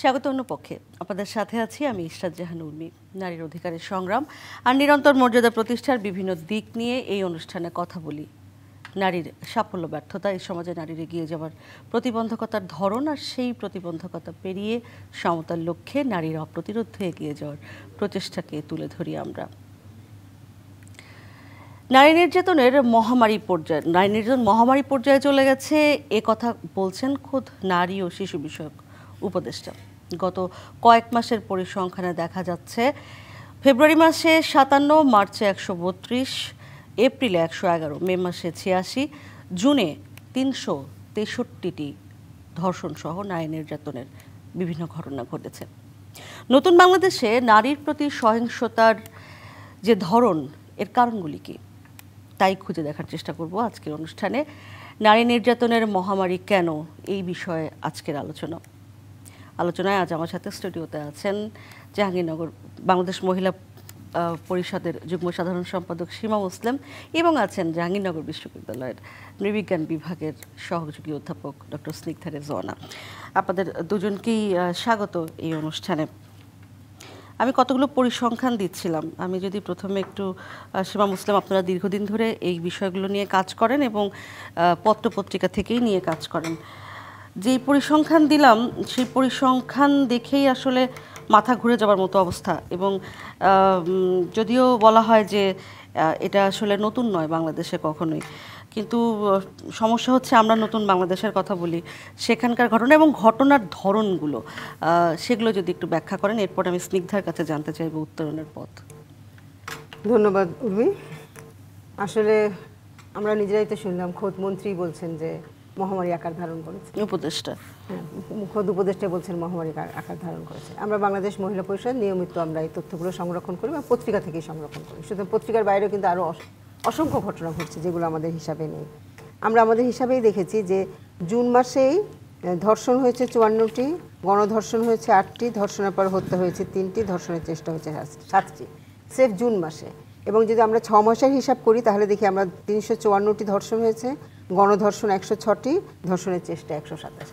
স্বাগত অন্য পক্ষে আপনাদের সাথে আছি আমি ইশরাত জাহান উর্মি। নারীর অধিকারের সংগ্রাম আর নিরন্তর মর্যাদা প্রতিষ্ঠার বিভিন্ন দিক নিয়ে এই অনুষ্ঠানে কথা বলি। নারীর সাফল্য ব্যর্থতা, এই সমাজে নারীর এগিয়ে যাওয়ার প্রতিবন্ধকতার ধরন আর সেই প্রতিবন্ধকতা পেরিয়ে সমতার লক্ষ্যে নারীর অপ্রতিরোধ এগিয়ে যাওয়ার প্রচেষ্টাকে তুলে ধরি আমরা। নারী নির্যাতনের মহামারী পর্যায়ে চলে গেছে, এ কথা বলছেন খোদ নারী ও শিশু বিষয়ক উপদেষ্টা। গত কয়েক মাসের পরিসংখ্যানে দেখা যাচ্ছে ফেব্রুয়ারি মাসে 57, মার্চে 132, এপ্রিলে 111, মে মাসে 86, জুনে 363টি ধর্ষণ সহ নারী নির্যাতনের বিভিন্ন ঘটনা ঘটেছে। নতুন বাংলাদেশে নারীর প্রতি সহিংসতার যে ধরন, এর কারণগুলি কি, তাই খুঁজে দেখার চেষ্টা করব আজকের অনুষ্ঠানে। নারী নির্যাতনের মহামারী কেন, এই বিষয়ে আজকের আলোচনায় আজ আমার সাথে স্টুডিওতে আছেন জাহাঙ্গীরনগর বাংলাদেশ মহিলা পরিষদের যুগ্ম সাধারণ সম্পাদক সীমা মুসলিম এবং আছেন জাহাঙ্গীরনগর বিশ্ববিদ্যালয়ের নৃবিজ্ঞান বিভাগের সহযোগী অধ্যাপক ডক্টর স্নিগ্ধা রেজওয়ানা। আপনাদের দুজনকেই স্বাগত এই অনুষ্ঠানে। আমি কতগুলো পরিসংখ্যান দিচ্ছিলাম। আমি যদি প্রথমে একটু, সীমা মুসলিম, আপনারা দীর্ঘদিন ধরে এই বিষয়গুলো নিয়ে কাজ করেন এবং পত্রপত্রিকা থেকেই নিয়ে কাজ করেন। যেই পরিসংখ্যান দিলাম সেই পরিসংখ্যান দেখেই আসলে মাথা ঘুরে যাওয়ার মতো অবস্থা। এবং যদিও বলা হয় যে এটা আসলে নতুন নয় বাংলাদেশে কখনোই, কিন্তু সমস্যা হচ্ছে আমরা নতুন বাংলাদেশের কথা বলি, সেখানকার ঘটনা এবং ঘটনার ধরনগুলো সেগুলো যদি একটু ব্যাখ্যা করেন, এরপর আমি স্নিগ্ধার কাছে জানতে চাইব উত্তরণের পথ। ধন্যবাদ উর্মি। আসলে আমরা নিজেরাই তো শুনলাম, খোদ মন্ত্রী বলছেন যে মহামারী আকার ধারণ করেছে। উপদেষ্টা, হ্যাঁ, খোদ উপদেষ্টা বলছেন মহামারী আকার ধারণ করেছে। আমরা বাংলাদেশ মহিলা পরিষদ নিয়মিত আমরা এই তথ্যগুলো সংরক্ষণ করি বা পত্রিকা থেকেই সংরক্ষণ করি। শুধু পত্রিকার বাইরেও কিন্তু আরও অসংখ্য ঘটনা ঘটছে যেগুলো আমাদের হিসাবে নেই। আমরা আমাদের হিসাবেই দেখেছি যে জুন মাসেই ধর্ষণ হয়েছে 54টি, গণধর্ষণ হয়েছে 8টি, ধর্ষণের পর হত্যা হয়েছে 3টি, ধর্ষণের চেষ্টা হয়েছে 7টি, স্রেফ জুন মাসে। এবং যদি আমরা 6 মাসের হিসাব করি তাহলে দেখি আমরা 354টি ধর্ষণ হয়েছে, গণধর্ষণ 106টি, ধর্ষণের চেষ্টা 127।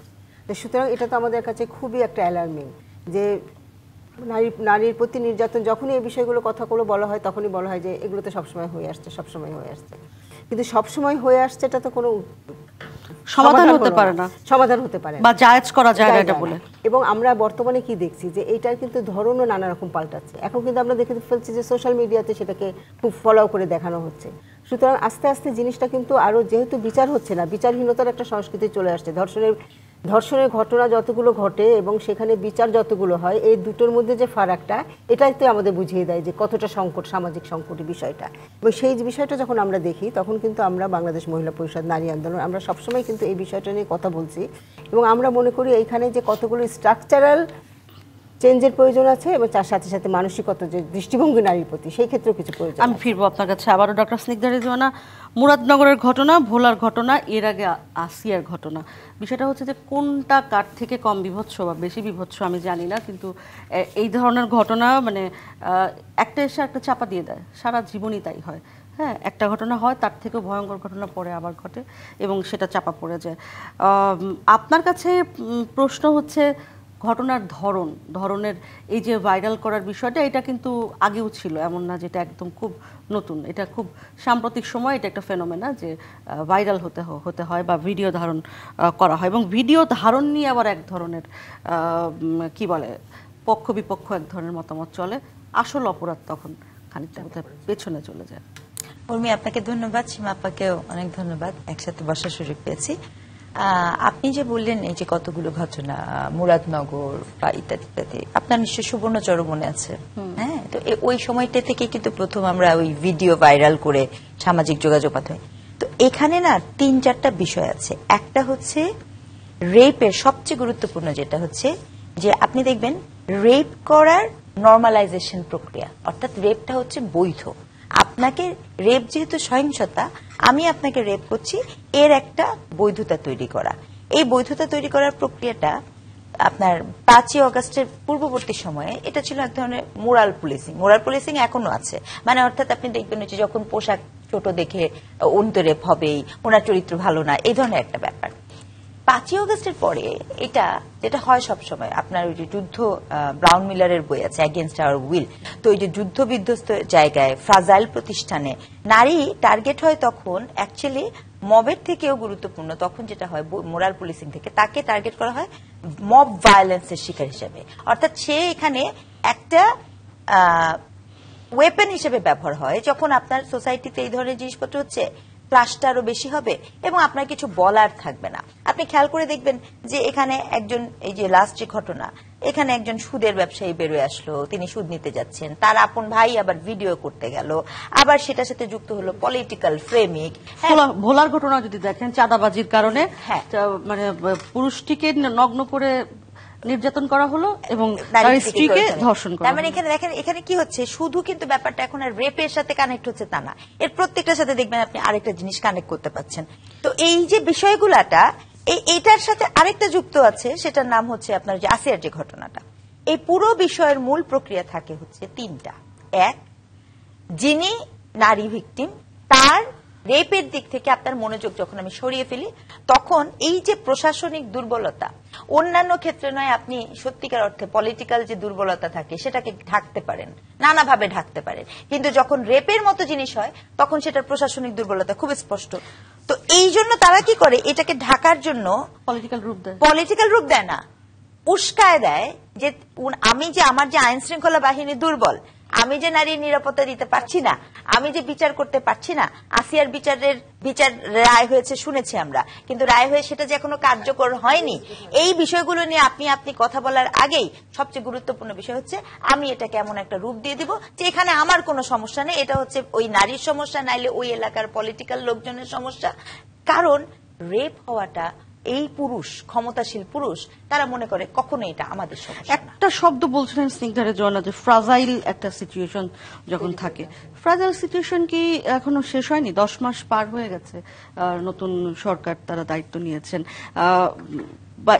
তো সুতরাং এটা তো আমাদের কাছে খুবই একটা অ্যালার্মিং যে নারীর প্রতি নির্যাতন, যখনই এই বিষয়গুলো কথাগুলো বলা হয় তখনই বলা হয় যে এগুলো তো সবসময় হয়ে আসছে, কিন্তু সবসময় হয়ে আসছে এটা তো কোনো সমাধান হতে পারে না বা জায়েজ করা যায় না এটা বলে। এবং আমরা বর্তমানে কি দেখছি যে এইটার কিন্তু ধরনও নানা রকম পাল্টাচ্ছে। এখন কিন্তু আমরা দেখে ফেলছি যে সোশ্যাল মিডিয়াতে সেটাকে খুব ফলো করে দেখানো হচ্ছে। সুতরাং আস্তে আস্তে জিনিসটা কিন্তু আরও, যেহেতু বিচার হচ্ছে না, বিচারহীনতার একটা সংস্কৃতি চলে আসছে। ধর্ষণের ঘটনা যতগুলো ঘটে এবং সেখানে বিচার যতগুলো হয়, এই দুটোর মধ্যে যে ফারাকটা, এটাই তো আমাদের বুঝিয়ে দেয় যে কতটা সংকট, সামাজিক সংকটের বিষয়টা। এবং সেই বিষয়টা যখন আমরা দেখি তখন কিন্তু আমরা বাংলাদেশ মহিলা পরিষদ, নারী আন্দোলন, আমরা সবসময় কিন্তু এই বিষয়টা নিয়ে কথা বলছি। এবং আমরা মনে করি এইখানে যে কতগুলো স্ট্রাকচারাল চেঞ্জের প্রয়োজন আছে এবং তার সাথে সাথে মানসিকতা, যে দৃষ্টিভঙ্গি নারীর প্রতি, সেই ক্ষেত্রেও কিছু প্রয়োজন। আমি ফিরবো আপনার কাছে আবারও ডক্টর স্নিগ্ধা রেজওয়ানা। মুরাদনগরের ঘটনা, ভোলার ঘটনা, এর আগে আসিয়ার ঘটনা, বিষয়টা হচ্ছে যে কোনটা কার থেকে কম বিভৎস বা বেশি বিভৎস আমি জানি না, কিন্তু এই ধরনের ঘটনা মানে একটা এসে একটা চাপা দিয়ে দেয়, সারা জীবনই তাই হয়। হ্যাঁ, একটা ঘটনা হয়, তার থেকেও ভয়ঙ্কর ঘটনা পরে আবার ঘটে এবং সেটা চাপা পড়ে যায়। আপনার কাছে প্রশ্ন হচ্ছে ঘটনার ধরনের এই যে ভাইরাল করার বিষয়টা, এটা কিন্তু আগেও ছিল, এমন না যেটা একদম খুব নতুন। এটা খুব সাম্প্রতিক সময় এটা একটা ফেনোমেনা যে ভাইরাল হতে হয় বা ভিডিও ধারণ করা হয়, এবং ভিডিও ধারণ নিয়ে আবার এক ধরনের কি বলে, পক্ষ বিপক্ষ এক ধরনের মতামত চলে। আসল অপরাধ তখন খানিকটা কোথায় পেছনে চলে যায়। উর্মি, আপনাকে ধন্যবাদ, সীমা আপাকেও অনেক ধন্যবাদ, একসাথে বসার সুযোগ পেয়েছি। আপনি যে বললেন এই যে কতগুলো ঘটনা, মুরাদনগর বা ইত্যাদি ইত্যাদি, আপনার নিশ্চয় সুবর্ণচর মনে আছে? হ্যাঁ, তো ওই সময়টা থেকে কিন্তু প্রথম আমরা ওই ভিডিও ভাইরাল করে সামাজিক যোগাযোগ মাধ্যমে, তো এখানে না 3-4টা বিষয় আছে। একটা হচ্ছে রেপের সবচেয়ে গুরুত্বপূর্ণ, যেটা হচ্ছে যে আপনি দেখবেন রেপ করার নর্মালাইজেশন প্রক্রিয়া, অর্থাৎ রেপটা হচ্ছে বৈধ। আপনাকে রেপ যেহেতু সহিংসতা, আমি আপনাকে রেপ করছি, এর একটা বৈধতা তৈরি করা। এই বৈধতা তৈরি করার প্রক্রিয়াটা আপনার 5ই অগাস্টের পূর্ববর্তী সময়ে এটা ছিল এক ধরনের মোরাল পুলিশিং এখনো আছে। মানে অর্থাৎ আপনি দেখবেন যে যখন পোশাক ছোট দেখে উনি তো রেপ হবেই, ওনার চরিত্র ভালো না, এই ধরনের একটা ব্যাপার। 5ই অগস্টের পরে এটা যেটা হয় সবসময়, আপনার ওই যে যুদ্ধ, ব্রাউন মিলারের বই আছে অ্যাগেইনস্ট আওয়ার উইল, তো ওই যে যুদ্ধ বিধ্বস্ত জায়গায় ফ্রাজাইল প্রতিষ্ঠানে নারী টার্গেট হয় তখন অ্যাকচুয়ালি মবের থেকেও গুরুত্বপূর্ণ, তখন যেটা হয় মোরাল পুলিশিং থেকে তাকে টার্গেট করা হয় মব ভায়োলেন্সের শিকার হিসেবে। অর্থাৎ সে এখানে একটা ওয়েপেন হিসেবে ব্যবহার হয় যখন আপনার সোসাইটিতে এই ধরনের জিনিসপত্র হচ্ছে, ক্লাসটা আরো বেশি হবে এবং আপনার কিছু বলার থাকবে না। আপনি খেয়াল করে দেখবেন যে এখানে একজন, এই যে লাস্ট যে ঘটনা, এখানে একজন সুদের ব্যবসায়ী বেরোয় আসলো, তিনি সুদ নিতে যাচ্ছেন, তার আপন ভাই আবার ভিডিও করতে গেল, আবার সেটার সাথে যুক্ত হলো পলিটিক্যাল ফ্রেমিং। ভোলার ঘটনা যদি দেখেন, চাঁদাবাজির কারণে হ্যাঁ, মানে পুরুষটিকে নগ্ন করে নির্যাতন করা হলো এবং তার স্ত্রীকে ধর্ষণ করা। তার মানে এখানে দেখেন, এখানে কি হচ্ছে, শুধু কিন্তু ব্যাপারটা এখন আর রেপের সাথে কানেক্ট হচ্ছে তা না, এর প্রত্যেকটার সাথে দেখবেন আপনি আরেকটা জিনিস কানেক্ট করতে পারছেন। তো এই যে বিষয়গুলাটা, এইটার সাথে আরেকটা যুক্ত আছে, সেটার নাম হচ্ছে আপনার যে আসিয়ার যে ঘটনাটা। এই পুরো বিষয়ের মূল প্রক্রিয়া থাকে হচ্ছে 3টা। এক, যিনি নারী ভিকটিম, তার রেপের দিক থেকে আপনার মনোযোগ যখন আমি সরিয়ে ফেলি, তখন এই যে প্রশাসনিক দুর্বলতা, অন্যান্য ক্ষেত্রে নয়, আপনি সত্যিকার অর্থে পলিটিক্যাল যে দুর্বলতা থাকে সেটাকে ঢাকতে পারেন, নানাভাবে ঢাকতে পারেন, কিন্তু যখন রেপের মতো জিনিস হয় তখন সেটার প্রশাসনিক দুর্বলতা খুব স্পষ্ট। তো এই জন্য তারা কি করে, এটাকে ঢাকার জন্য পলিটিক্যাল রূপ দেয় না, উস্কায় দেয় যে আমি যে, আমার যে আইন শৃঙ্খলা বাহিনী দুর্বল, আমি যে নারীর নিরাপত্তা দিতে পারছি না, আমি যে বিচার করতে পারছি না। আসিয়ার বিচার রায় হয়েছে শুনেছি আমরা, কিন্তু রায় হয়ে সেটা যে এখনো কার্যকর হয়নি। এই বিষয়গুলো নিয়ে আপনি কথা বলার আগেই সবচেয়ে গুরুত্বপূর্ণ বিষয় হচ্ছে আমি এটাকে এমন একটা রূপ দিয়ে দিব যে এখানে আমার কোনো সমস্যা নেই, এটা হচ্ছে ওই নারীর সমস্যা, নাইলে ওই এলাকার পলিটিক্যাল লোকজনের সমস্যা। কারণ রেপ হওয়াটা, এই পুরুষ, ক্ষমতাশীল পুরুষ, তারা মনে করে কখনো এটা আমাদের সমস্যা। একটা শব্দ বলছিলেন স্নিগ্ধারের জন্য, যে ফ্রাজাইল একটা সিচুয়েশন যখন থাকে, ফ্রাজাইল সিচুয়েশন কি এখনো শেষ হয়নি? 10 মাস পার হয়ে গেছে, নতুন সরকার তারা দায়িত্ব নিয়েছেন, বা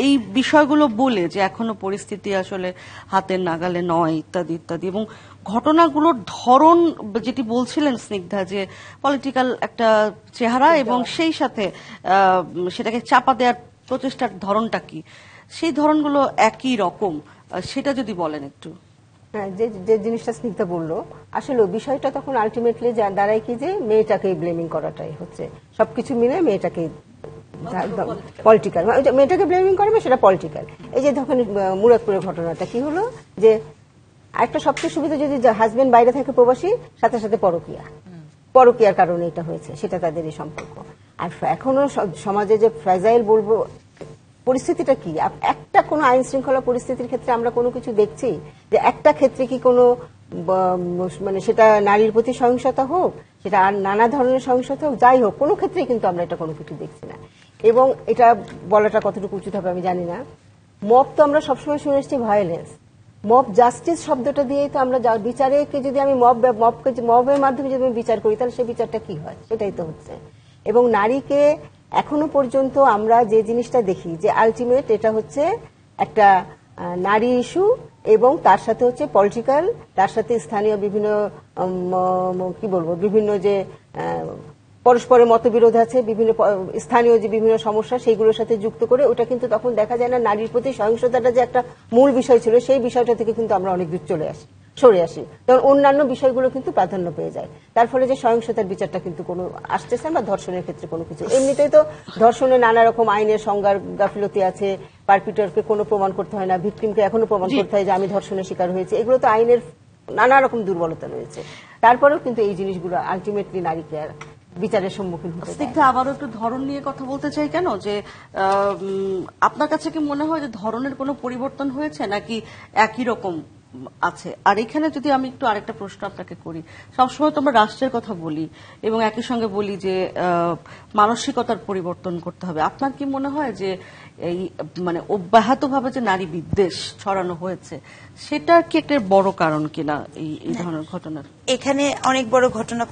এই বিষয়গুলো বলে যে এখনো পরিস্থিতি আসলে হাতের নাগালে নয়, ইত্যাদি ইত্যাদি, এবং ঘটনাগুলোর ধরন যেটি বলছিলেন স্নিগ্ধা, যে পলিটিক্যাল একটা চেহারা এবং সেই সাথে সেটাকে চাপা দেওয়ার প্রচেষ্টার ধরনটা কি, সেই ধরনগুলো একই রকম, সেটা যদি বলেন একটু। হ্যাঁ, যে জিনিসটা স্নিগ্ধা বললো, আসলে বিষয়টা তখন আলটিমেটলি দাঁড়ায় কি, যে মেয়েটাকে ব্লেমিং করাটাই হচ্ছে সবকিছু মিলে, মেয়েটাকে পলিটিক্যাল, মেয়েটাকে ব্লেমিং করবে, সেটা পলিটিক্যাল। এই যে তখন মুরাদপুরের ঘটনাটা কি হলো, যে একটা সবচেয়ে সুবিধা, যদি হাজবেন্ড বাইরে থাকে প্রবাসী, সাথে সাথে পরকীয়ার কারণে এটা হয়েছে, সেটা তাদেরই সম্পর্ক। আর এখনো সমাজে যে ফ্রাজাইল বলবো পরিস্থিতিটা কি, একটা কোনো আইন শৃঙ্খলা পরিস্থিতির ক্ষেত্রে আমরা কোনো কিছু দেখছি যে একটা ক্ষেত্রে কি কোনো মানে সেটা নারীর প্রতি সহিংসতা হোক, সেটা আর নানা ধরনের সহিংসতা হোক, যাই হোক, কোনো ক্ষেত্রেই কিন্তু আমরা এটা কোনো কিছু দেখছি না। এবং এটা বলাটা কতটুকু উচিত হবে আমি জানি না। মব তো আমরা সবসময় শুনে এসেছি ভায়োলেন্স, মব জাস্টিস শব্দটা দিয়েই তো আমরা বিচারে, যদি আমি মবের মাধ্যমে যদি আমি বিচার করি, তাহলে সেই বিচারটা কি হয়, সেটাই তো হচ্ছে। এবং নারীকে এখনো পর্যন্ত আমরা যে জিনিসটা দেখি, যে আলটিমেট এটা হচ্ছে একটা নারী ইস্যু, এবং তার সাথে হচ্ছে পলিটিক্যাল, তার সাথে স্থানীয় বিভিন্ন কি বলবো, বিভিন্ন যে পরস্পরের মতবিরোধ আছে, বিভিন্ন স্থানীয় যে বিভিন্ন সমস্যা, সেইগুলোর সাথে যুক্ত করে, ওটা কিন্তু তখন দেখা যায় না নারীর প্রতি সহিংসতাটা যে একটা মূল বিষয় ছিল, সেই বিষয়টা থেকে কিন্তু আমরা অনেক দূর সরে আসি, যেমন অন্যান্য বিষয়গুলো কিন্তু প্রাধান্য পেয়ে যায়। তার ফলে যে সহিংসতার বিচারটা কিন্তু কোনো আসতেছে না, ধর্ষণের ক্ষেত্রে কোনো কিছু। এমনিতেই তো ধর্ষণে নানা রকম আইনের সংজ্ঞার গাফিলতি আছে, পারপিটরকে কোনো প্রমাণ করতে হয় না, ভিকটিমকে এখনো প্রমাণ করতে হয় যে আমি ধর্ষণের শিকার হয়েছে, এগুলো তো আইনের নানা রকম দুর্বলতা রয়েছে। তারপরেও কিন্তু এই জিনিসগুলো আলটিমেটলি নারীকে আর বিচারের সম্মুখীন হতে হয়। স্নিগ্ধা, আবারও একটু ধরন নিয়ে কথা বলতে চাই, কেন যে আপনার কাছে কি মনে হয় যে ধরনের কোনো পরিবর্তন হয়েছে নাকি একই রকম আছে? আর এখানে যদি আমি একটু আরেকটা প্রশ্ন আপনাকে করি, সবসময় তো আমরা রাষ্ট্রের কথা বলি এবং একই সঙ্গে বলি যে মানসিকতার পরিবর্তন করতে হবে। আপনার কি মনে হয় যে এই মানে অব্যাহতভাবে যে নারী বিদ্বেষ ছড়ানো হয়েছে, সেটা কি একটা বড় কারণ কিনা এই ধরনের ঘটনার? এখানে অনেক বড় ঘটনা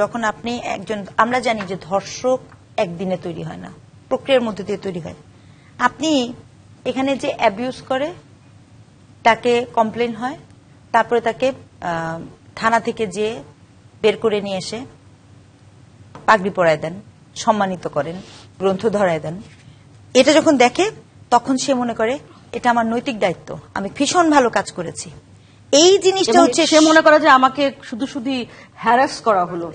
যখন আপনি একজন, আমরা জানি যে ধর্ষক একদিনে তৈরি হয় না, প্রক্রিয়ার মধ্যে দিয়ে তৈরি হয়। আপনি এখানে যে অ্যাবিউজ করে, তাকে কমপ্লেন হয়, তারপরে তাকে থানা থেকে যে বের করে নিয়ে এসে পাগড়ি পরায় দেন, সম্মানিত করেন, গ্রন্থ ধরায় দেন, এটা যখন দেখে তখন সে মনে করে এটা আমার নৈতিক দায়িত্ব, আমি ভীষণ ভালো কাজ করেছি। এই জিনিসটা হচ্ছে সে মনে করে যে আমাকে শুধু শুধু হ্যারাস করা হলো,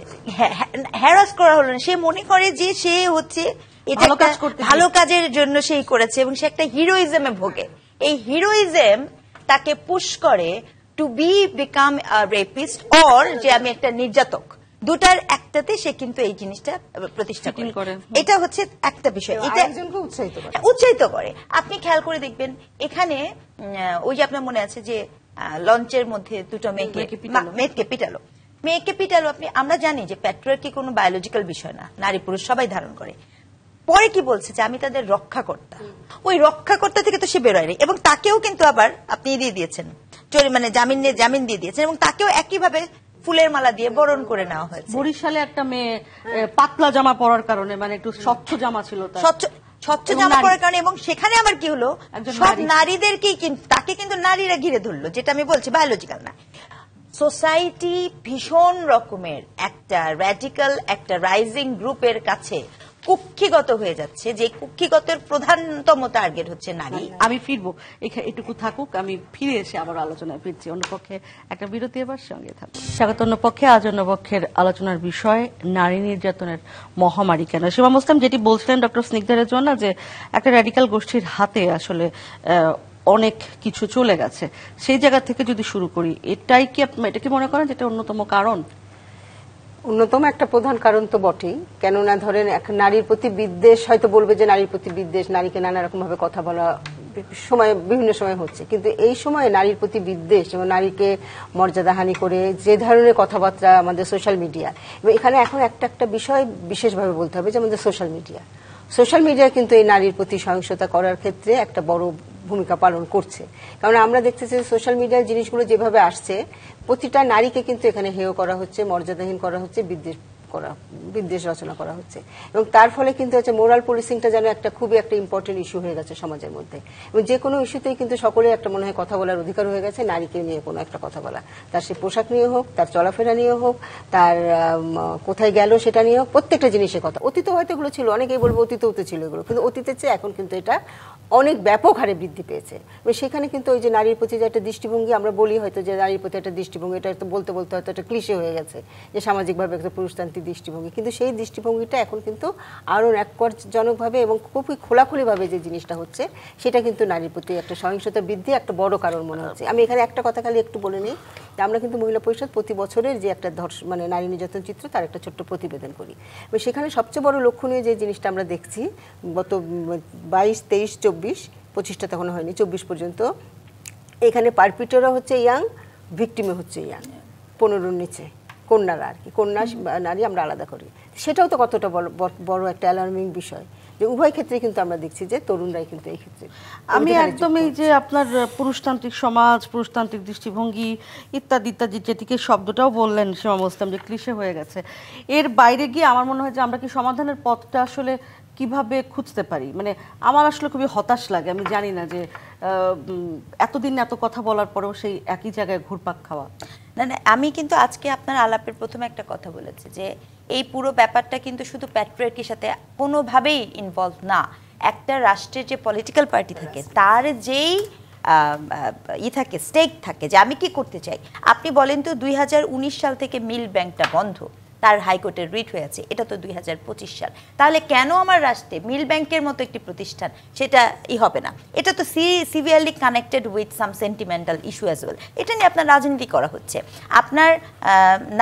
হ্যারাস করা হলো না, সে মনে করে যে সে হচ্ছে এটা ভালো কাজের জন্য সেই করেছে এবং সে একটা হিরোইজমে ভোগে। এই হিরোইজম তাকে পুশ করে টু বিকাম রেপিস্ট অর যে আমি একটা নির্যাতক, দুটার একটাতে সে কিন্তু এই জিনিসটা প্রতিষ্ঠা করে। এটা হচ্ছে একটা বিষয়, এটা উৎসাহিত করে। আপনি খেয়াল করে দেখবেন এখানে ওই যে আপনার মনে আছে যে লঞ্চের মধ্যে দুটো মেয়েকে পিটালো। আমরা জানি যে প্যাট্রিয়ার্কি কোনো বায়োলজিক্যাল বিষয় না, নারী পুরুষ সবাই ধারণ করে। পরে কি বলছে যে আমি তাদের রক্ষাকর্তা, ওই রক্ষাকর্তা থেকে তো সে বেরোয়নি এবং তাকেও কিন্তু আবার আপনি দিয়ে দিয়েছেন, মানে জামিন দিয়ে দিয়েছেন এবং তাকেও একইভাবে ফুলের মালা দিয়ে বরণ করে নেওয়া হয়েছে। বরিশালে একটা মেয়ে পাতলা জামা পরার কারণে, মানে একটু স্বচ্ছ জামা ছিল, স্বচ্ছ জামা পরার কারণে, এবং সেখানে আবার কি হলো সব নারীদেরকেই তাকে কিন্তু নারীরা ঘিরে ধরলো, যেটা আমি বলছি বায়োলজিক্যাল না। সোসাইটি ভীষণ রকমের একটা র্যাডিক্যাল একটা রাইজিং গ্রুপের কাছে কুক্ষিগত হয়ে যাচ্ছে, যে কুক্ষিগতের প্রধানতম টার্গেট হচ্ছে নারী। আমি ফিরবো, এটুকু থাকুক, আমি ফিরে এসে আবার আলোচনায় ফিরছি। অন্যপক্ষে একটা বিরতি, এবার সঙ্গে থাকুক। স্বাগত অন্যপক্ষে। আজ অন্যপক্ষের আলোচনার বিষয় নারী নির্যাতনের মহামারী কেন। সীমা মুসলিম যেটি বলছিলেন ডক্টর স্নিগ্ধারের জন্য, যে একটা র্যাডিক্যাল গোষ্ঠীর হাতে আসলে অনেক কিছু চলে গেছে, সেই জায়গা থেকে যদি শুরু করি, এটা কি মনে করেন যেটা অন্যতম কারণ? অন্যতম একটা প্রধান কারণ তো বটেই, কেননা ধরেন নারীর প্রতি বিদ্বেষ, হয়তো বলবে যে নারীর প্রতি বিদ্বেষ, নারীকে নানা রকম ভাবে কথা বলা বিভিন্ন সময় হচ্ছে, কিন্তু এই সময়ে নারীর প্রতি বিদ্বেষ এবং নারীকে মর্যাদাহানি করে যে ধরনের কথাবার্তা আমাদের সোশ্যাল মিডিয়া, এবং এখানে এখন একটা বিষয় বিশেষভাবে বলতে হবে যে আমাদের সোশ্যাল মিডিয়া কিন্তু এই নারীর প্রতি সহিংসতা করার ক্ষেত্রে একটা বড় ভূমিকা পালন করছে। কারণ আমরা দেখতেছি সোশ্যাল মিডিয়ার জিনিসগুলো যেভাবে আসছে, প্রতিটা নারীকে কিন্তু এখানে হেয় করা হচ্ছে, মর্যাদাহীন করা হচ্ছে, বিদ্বেষ রচনা করা হচ্ছে, এবং তার ফলে কিন্তু হচ্ছে মোরাল পুলিশিংটা যেন খুবই একটা ইম্পর্টেন্ট ইস্যু হয়ে গেছে সমাজের মধ্যে। এবং যে কোনো ইস্যুতেই কিন্তু সকলের একটা মনে হয় কথা বলার অধিকার হয়ে গেছে, নারীকে নিয়ে কোনো একটা কথা বলা, তার সে পোশাক নিয়ে হোক, তার চলাফেরা নিয়ে হোক, তার কোথায় গেল সেটা নিয়ে হোক, প্রত্যেকটা জিনিসের কথা। অতীতে হয়তো এগুলো ছিল, অনেকেই বলবো অতীতেও তো ছিল এগুলো, কিন্তু অতীতের চেয়ে এখন কিন্তু এটা অনেক ব্যাপক হারে বৃদ্ধি পেয়েছে। এবং সেখানে কিন্তু ওই যে নারীর প্রতি যে একটা দৃষ্টিভঙ্গি, আমরা বলি হয়তো যে নারীর প্রতি একটা দৃষ্টিভঙ্গি, এটা তো বলতে বলতে হয়তো একটা ক্লিশে হয়ে গেছে যে সামাজিকভাবে একটা পুরুষতান্ত্রিক দৃষ্টিভঙ্গি, কিন্তু সেই দৃষ্টিভঙ্গিটা এখন কিন্তু আরো ন্যাক্কারজনকভাবে এবং খুবই খোলাখুলিভাবে যে জিনিসটা হচ্ছে, সেটা কিন্তু নারীর প্রতি একটা সহিংসতা বৃদ্ধি একটা বড় কারণ মনে হচ্ছে। আমি এখানে একটা কথা খালি একটু বলে নিই, আমরা কিন্তু মহিলা পরিষদ প্রতি বছরের যে একটা মানে নারী নির্যাতন চিত্র, তার একটা ছোট্ট প্রতিবেদন করি, এবং সেখানে সবচেয়ে বড় লক্ষণীয় যে জিনিসটা আমরা দেখছি, গত 22, 23, 24, 25টা তখন হয়নি, 24 পর্যন্ত এখানে পারপিটররা হচ্ছে ইয়াং, ভিকটিমে হচ্ছে ইয়াং, 15-র নিচে কন্যারা আর কি, কন্যা নারী আমরা আলাদা করি। সেটাও তো কতটা বড় একটা অ্যালার্মিং বিষয় যে উভয় ক্ষেত্রে কিন্তু আমরা দেখছি যে তরুণরাই কিন্তু এই ক্ষেত্রে। আমি একদমই যে আপনার পুরুষতান্ত্রিক সমাজ, পুরুষতান্ত্রিক দৃষ্টিভঙ্গি ইত্যাদি ইত্যাদি, যেটিকে শব্দটাও বললেন সীমা মুসলিম, যে ক্লিশে হয়ে গেছে, এর বাইরে গিয়ে আমার মনে হয় যে আমরা কি সমাধানের পথটা আসলে কিভাবে খুঁজতে পারি? মানে আমার আসলে খুবই হতাশ লাগে, আমি জানি না যে এতদিন এত কথা বলার পরেও সেই একই জায়গায় ঘুরপাক খাওয়া। না, আমি কিন্তু আজকে আপনার আলাপের প্রথমে একটা কথা বলেছি যে এই পুরো ব্যাপারটা কিন্তু শুধু প্যাট্রিয়ার্কির সাথে কোনোভাবেই ইনভলভ না। একটা রাষ্ট্রের যে পলিটিক্যাল পার্টি থাকে, তার যেই থাকে, স্টেক থাকে, যে আমি কি করতে চাই। আপনি বলেন তো 2019 সাল থেকে মিল ব্যাংকটা বন্ধ, তার হাইকোর্টের রিট হয়েছে, এটা তো 2025 সাল। তাহলে কেন আমার রাষ্ট্রে মিল ব্যাংকের মতো একটি প্রতিষ্ঠান সেটা হবে না? এটা তো severely connected with some sentimental issue as well. এটা নিয়ে আপনার রাজনীতি করা হচ্ছে। আপনার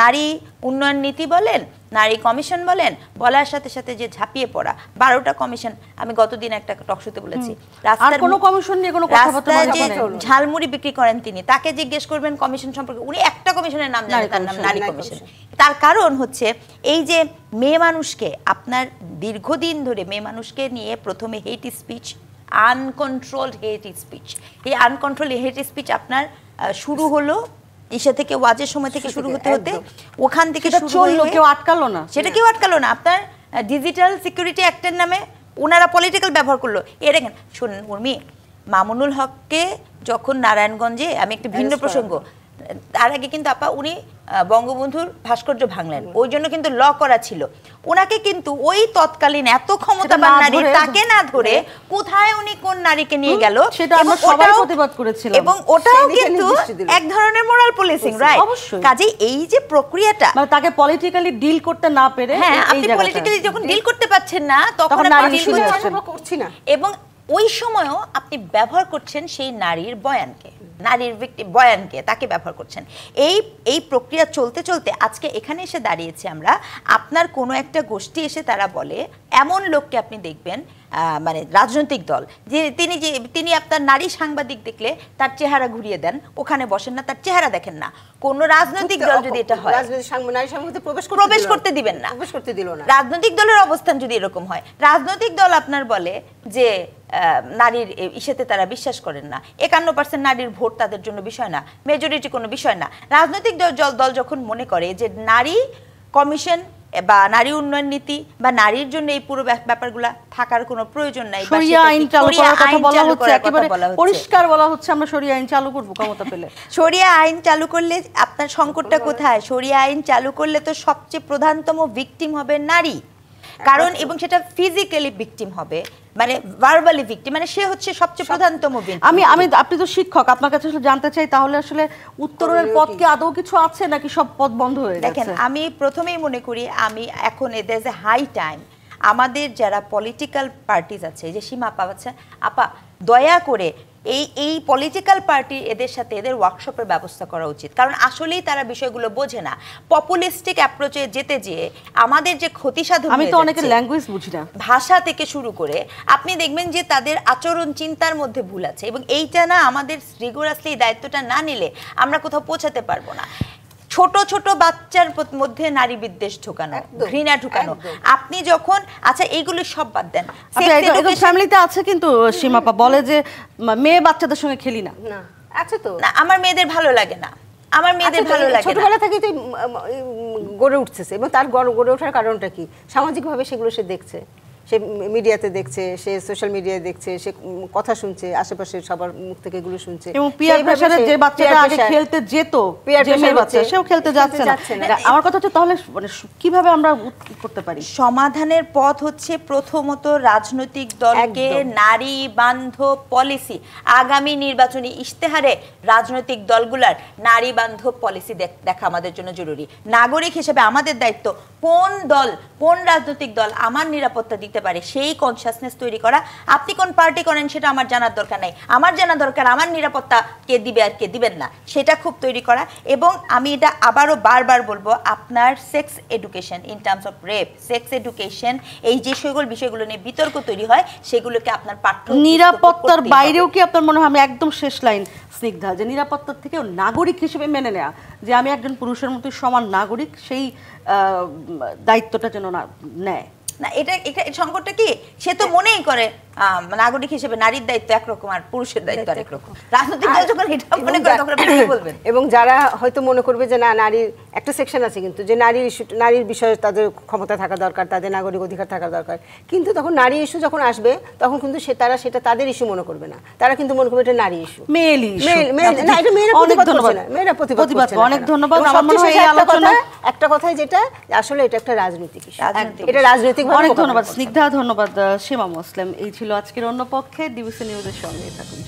নারী উন্নয়ন নীতি বলেন, নারী কমিশন বলেন, বলার সাথে সাথে যে ঝাঁপিয়ে পড়া 12টা কমিশন। আমি গতদিন একটা টকশোতে বলেছি, রাস্তার কোনো কমিশন নিয়ে কোনো কথাবার্তা যে ঝালমুড়ি বিক্রি করেন তিনি, তাকে জিজ্ঞেস করবেন কমিশন সম্পর্কে, উনি একটা কমিশনের নাম জানেন, তার নাম নারী কমিশন। তার কারণ হচ্ছে এই যে মেয়ে মানুষকে, আপনার দীর্ঘদিন ধরে মেয়ে মানুষকে নিয়ে প্রথমে হেট স্পিচ, আনকন্ট্রোলড হেট স্পিচ, এই আনকন্ট্রোলড হেট স্পিচ আপনার শুরু হলো ইসে থেকে, ওয়াজের সময় থেকে শুরু হতে হতে ওখান থেকে শুরু হলো, কেউ আটকালো না, সেটা কেউ আটকালো না। আপনার ডিজিটাল সিকিউরিটি অ্যাক্টের নামে ওনারা পলিটিক্যাল ব্যবহার করলো। এ দেখেন, শুনুন উর্মি, মামুনুল হককে যখন নারায়ণগঞ্জে, আমি একটা ভিন্ন প্রসঙ্গ, তার আগে কিন্তু আপা উনি বঙ্গবন্ধুর ভাস্কর্য ভাঙলেন, ওই জন্য কিন্তু ল করা ছিল। ওনাকে কিন্তু ওই তৎকালীন এত ক্ষমতাবান নারী তাকে না ধরে কোথায় উনি কোন নারীকে নিয়ে গেল, সেটা আমরা সবাই প্রতিবাদ করেছিলাম, এবং ওটাও কিন্তু এক ধরনের মোরাল পুলিশিং, রাইট? অবশ্যই। কাজেই এই যে প্রক্রিয়াটা, মানে তাকে পলিটিক্যালি ডিল করতে না পেরে, হ্যাঁ আপনি পলিটিক্যালি যখন ডিল করতে পারছেন না তখন আপনি করছি না, এবং ওই সময়ও আপনি ব্যবহার করছেন সেই নারীর বয়ানকে, নারীর বয়ানকে তাকে ব্যবহার করছেন। এই প্রক্রিয়া চলতে চলতে আজকে এখানে এসে দাঁড়িয়েছি আমরা। আপনার কোনো একটা গোষ্ঠী এসে তারা বলে, এমন লোককে আপনি দেখবেন মানে রাজনৈতিক দল যে তিনি আপনার নারী সাংবাদিক দেখলে তার চেহারা ঘুরিয়ে দেন, ওখানে বসেন না, তার চেহারা দেখেন না। কোন রাজনৈতিক দল যদি এটা হয়, প্রবেশ করতে দিবেন না, রাজনৈতিক দলের অবস্থান যদি এরকম হয়, রাজনৈতিক দল আপনার বলে যে নারীর ইসেতে তারা বিশ্বাস করেন না, 51% নারীর ভোট তাদের জন্য বিষয় না, মেজরিটি কোনো বিষয় না। রাজনৈতিক দল যখন মনে করে যে নারী কমিশন বা নারী উন্নয়ন নীতি বা নারীর জন্য এই পুরো ব্যাপারগুলো থাকার কোনো প্রয়োজন নাই, শরিয়া আইন চালু করার কথা বলা হচ্ছে, একেবারে পরিষ্কার বলা হচ্ছে আমরা শরিয়া আইন চালু করব ক্ষমতা পেলে। শরিয়া আইন চালু করলে আপনার সংকটটা কোথায়? শরিয়া আইন চালু করলে তো সবচেয়ে প্রধানতম ভিকটিম হবে নারী, কারণ এবং সেটা ফিজিক্যালি ভিকটিম হবে, মানে ভার্বালি ভিকটিম, মানে সে হচ্ছে সবচেয়ে প্রধানতম ভিকটিম। আপনি তো শিক্ষক, আপনার কাছে আসলে জানতে চাই তাহলে আসলে উত্তরের পথ কি আদৌ কিছু আছে নাকি সব পথ বন্ধ হয়ে গেছে? দেখেন, আমি প্রথমেই মনে করি আমি এখন there is a high time আমাদের যারা পলিটিক্যাল পার্টিজ আছে, যে সীমা পাচ্ছে আপা, দয়া করে এই পলিটিক্যাল পার্টি এদের সাথে এদের ওয়ার্কশপের ব্যবস্থা করা উচিত, কারণ আসলেই তারা বিষয়গুলো বোঝে না। পপুলিস্টিক অ্যাপ্রোচে যেতে যেয়ে আমাদের যে ক্ষতি সাধন, আমি তো অনেকের ল্যাঙ্গুয়েজ বুঝি না, ভাষা থেকে শুরু করে আপনি দেখবেন যে তাদের আচরণ চিন্তার মধ্যে ভুল আছে, এবং এইটা না আমাদের রিগোরাসলি দায়িত্বটা না নিলে আমরা কোথাও পৌঁছাতে পারবো না। ছোট ছোট বাচ্চার মধ্যে নারী বিদ্বেষ ঢোকানো, ঘৃণা ঢোকানো, আপনি যখন আচ্ছা এইগুলো সব বাদ দেন, ফ্যামিলিতে আছে কিন্তু সীমাপা বলে যে মেয়ে বাচ্চাদের সঙ্গে খেলি না, আচ্ছা তো না আমার মেয়েদের ভালো লাগে না, আমার মেয়েদের ভালো লাগে না, ছোটবেলা থেকে তো গড়ে উঠতেছে, এবং তার গড়ে ওঠার কারণটা কি? সামাজিকভাবে সেগুলো সে দেখছে, সে মিডিয়াতে দেখছে, সে সোশ্যাল মিডিয়ায় দেখছে, সে কথা শুনছে, আশেপাশে সবার মুখ থেকে এগুলো শুনছে, এবং পিয়ার প্রেসারে যে বাচ্চাটা আগে খেলতে যেত, যে মেয়ে বাচ্চা সেও খেলতে যাচ্ছে না। আমার কথা হচ্ছে তাহলে মানে কিভাবে আমরা করতে পারি? সমাধানের পথ হচ্ছে প্রথমত রাজনৈতিক দলকে নারী বান্ধব পলিসি, আগামী নির্বাচনী ইশতেহারে রাজনৈতিক দলগুলার নারী বান্ধব পলিসি দেখা আমাদের জন্য জরুরি। নাগরিক হিসেবে আমাদের দায়িত্ব কোন দল, কোন রাজনৈতিক দল আমার নিরাপত্তা দিতে পারে সেই কনসিয়াসনেস তৈরি করা। আপনি কোন পার্টি করেন সেটা আমার জানার দরকার নাই, আমার জানা দরকার আমার নিরাপত্তা কে দিবে আর কে দিবেন না সেটা খুব তৈরি করা। এবং আমি এটা আবারও বারবার বলবো, আপনার sex education in terms of rape, sex education, এই যে বিষয়গুলো নিয়ে বিতর্ক তৈরি হয় সেগুলোকে আপনার পাঠ্য নিরাপত্তার বাইরেও কি আপনার মনে হয়, আমি একদম শেষ লাইন স্নিগ্ধা, যে নিরাপত্তার থেকেও নাগরিক হিসেবে মেনে নেওয়া যে আমি একজন পুরুষের মতো সমান নাগরিক, সেই দায়িত্বটা যেন না নেয়? না, এটা সংকটটা কি, সে তো মনেই করে নাগরিক হিসেবে নারীর দায়িত্ব একরকম আর পুরুষের দায়িত্ব আরেক রকম। রাজনৈতিক দল যখন এটা মনে করে তখন আপনি কি বলবেন? এবং যারা হয়তো মনে করবে যে না, নারীর একটা সেকশন আছে কিন্তু যে নারীর বিষয়ে তাদের ক্ষমতা থাকা দরকার, তাদের নাগরিক অধিকার থাকা দরকার, কিন্তু তখন নারী ইস্যু যখন আসবে তখন কিন্তু তারা সেটা তাদের ইস্যু মনে করবে না, তারা কিন্তু মনে করবে এটা নারী ইস্যু, মেল ইস্যু। না, এটা মেয়েরা প্রতিবাদ করছে না, মেয়েরা প্রতিবাদ করছে না। অনেক ধন্যবাদ। আমার মনে হয় এই আলোচনা একটা কথাই যেটা আসলে এটা একটা রাজনৈতিক ইস্যু, এটা রাজনৈতিক। অনেক ধন্যবাদ স্নিগ্ধা, ধন্যবাদ সীমা মুসলিম। এই ছিল আজকের অন্য পক্ষে। ডিবিসি নিউজের সঙ্গে থাকুন।